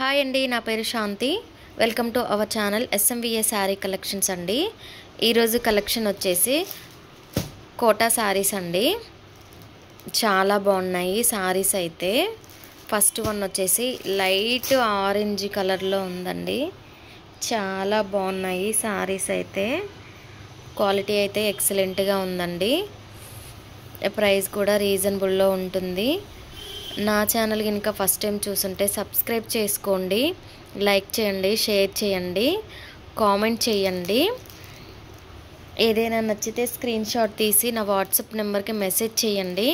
Hi అండి, నా పేరు Shanti. Welcome to our channel SMVA sari collections అండి. ఈరోజు కలెక్షన్ వచ్చేసి కోటా శారీస్ అండి. చాలా బాగున్నాయి శారీస్ అయితే. ఫస్ట్ వన్ వచ్చేసి లైట్ ఆరెంజ్ కలర్లో ఉందండి. చాలా బాగున్నాయి శారీస్ అయితే. క్వాలిటీ అయితే ఎక్సలెంట్గా ఉందండి. ప్రైస్ కూడా రీజనబుల్లో ఉంటుంది. నా ఛానల్ కనుక ఫస్ట్ టైం చూస్తుంటే సబ్స్క్రైబ్ చేసుకోండి, లైక్ చేయండి, షేర్ చేయండి, కామెంట్ చేయండి. ఏదైనా నచ్చితే స్క్రీన్ షాట్ తీసి నా వాట్సాప్ నెంబర్కి మెసేజ్ చేయండి.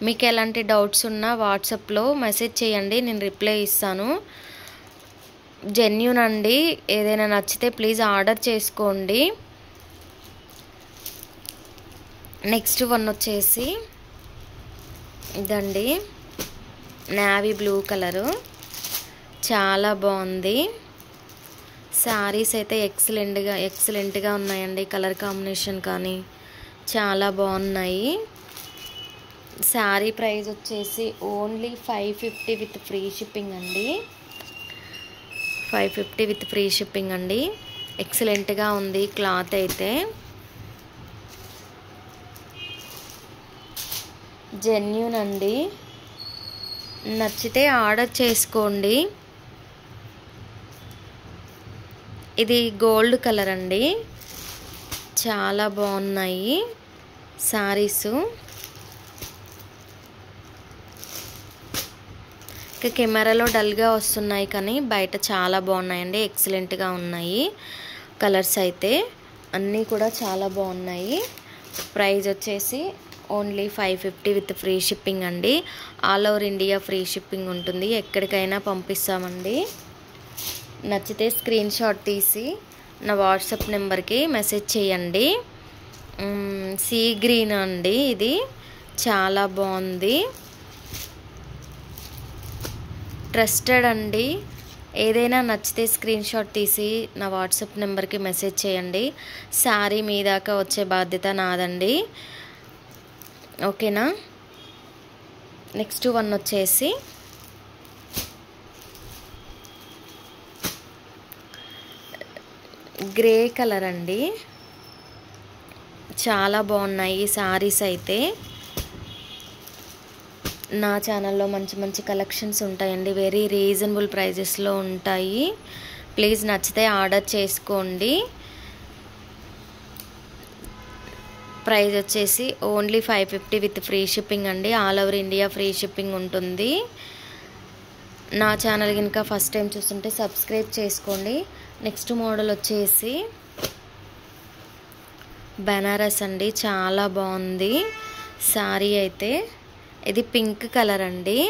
మీకు ఎలాంటి డౌట్స్ ఉన్నా వాట్సాప్లో మెసేజ్ చేయండి, నేను రిప్లై ఇస్తాను. జెన్యూన్ అండి. ఏదైనా నచ్చితే ప్లీజ్ ఆర్డర్ చేసుకోండి. నెక్స్ట్ వన్ వచ్చేసి ఇదండి, నేవీ బ్లూ కలరు. చాలా బాగుంది. శారీస్ అయితే ఎక్సలెంట్గా ఉన్నాయండి. కలర్ కాంబినేషన్ కానీ చాలా బాగున్నాయి. శారీ ప్రైస్ వచ్చేసి ఓన్లీ 550 విత్ ఫ్రీ షిప్పింగ్ అండి. 550 విత్ ఫ్రీ షిప్పింగ్ అండి. ఎక్సలెంట్గా ఉంది క్లాత్ అయితే. జెన్యూన్ అండి. నచ్చితే ఆర్డర్ చేసుకోండి. ఇది గోల్డ్ కలర్ అండి. చాలా బాగున్నాయి శారీస్. కెమెరాలో డల్గా వస్తున్నాయి కానీ బయట చాలా బాగున్నాయండి. ఎక్సలెంట్గా ఉన్నాయి కలర్స్ అయితే. అన్నీ కూడా చాలా బాగున్నాయి. ప్రైస్ వచ్చేసి ఓన్లీ 550 విత్ ఫ్రీ షిప్పింగ్ అండి. All over India free shipping ఉంటుంది. ఎక్కడికైనా పంపిస్తామండి. నచ్చితే స్క్రీన్ షాట్ తీసి నా వాట్సాప్ నెంబర్కి మెసేజ్ చేయండి. సీ గ్రీన్ అండి. ఇది చాలా బాగుంది. ట్రస్టెడ్ అండి. ఏదైనా నచ్చితే స్క్రీన్ షాట్ తీసి నా వాట్సాప్ నెంబర్కి మెసేజ్ చేయండి. శారీ మీ దాకా వచ్చే బాధ్యత నాదండి. ఓకేనా. నెక్స్ట్ వన్ వచ్చేసి గ్రే కలర్ అండి. చాలా బాగున్నాయి శారీస్ అయితే. నా ఛానల్లో మంచి మంచి కలెక్షన్స్ ఉంటాయండి. వెరీ రీజనబుల్ ప్రైజెస్లో ఉంటాయి. ప్లీజ్ నచ్చితే ఆర్డర్ చేసుకోండి. ప్రైస్ వచ్చేసి ఓన్లీ 550 విత్ ఫ్రీ షిప్పింగ్ అండి. All over India free shipping ఉంటుంది. నా ఛానల్ కనుక ఫస్ట్ టైం చూస్తుంటే సబ్స్క్రైబ్ చేసుకోండి. నెక్స్ట్ మోడల్ వచ్చేసి బనారస్ అండి. చాలా బాగుంది శారీ అయితే. ఇది పింక్ కలర్ అండి.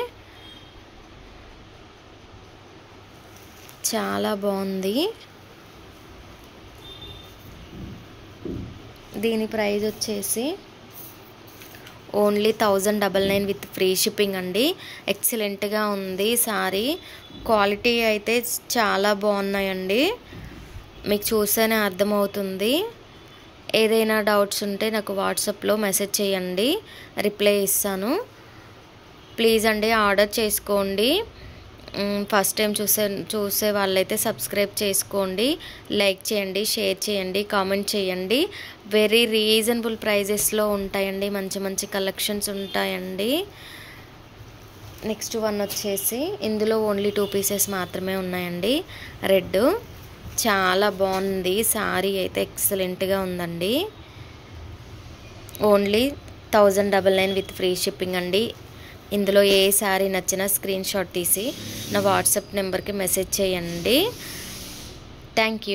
చాలా బాగుంది. దీని ప్రైస్ వచ్చేసి ఓన్లీ 1099 విత్ ఫ్రీ షిప్పింగ్ అండి. ఎక్సలెంట్గా ఉంది శారీ. క్వాలిటీ అయితే చాలా బాగున్నాయండి. మీకు చూస్తేనే అర్థమవుతుంది. ఏదైనా డౌట్స్ ఉంటే నాకు వాట్సాప్లో మెసేజ్ చేయండి, రిప్లై ఇస్తాను. ప్లీజ్ అండి ఆర్డర్ చేసుకోండి. ఫస్ట్ టైం చూసే వాళ్ళైతే సబ్స్క్రైబ్ చేసుకోండి, లైక్ చేయండి, షేర్ చేయండి, కామెంట్ చేయండి. వెరీ రీజనబుల్ ప్రైజెస్లో ఉంటాయండి. మంచి మంచి కలెక్షన్స్ ఉంటాయండి. నెక్స్ట్ వన్ వచ్చేసి ఇందులో ఓన్లీ 2 పీసెస్ మాత్రమే ఉన్నాయండి. రెడ్. చాలా బాగుంది శారీ అయితే. ఎక్సలెంట్గా ఉందండి. ఓన్లీ 1099 విత్ ఫ్రీ షిప్పింగ్ అండి. ఇందులో ఏ శారీ నచ్చినా స్క్రీన్ షాట్ తీసి నా వాట్సాప్ నెంబర్కి మెసేజ్ చేయండి. Thank you.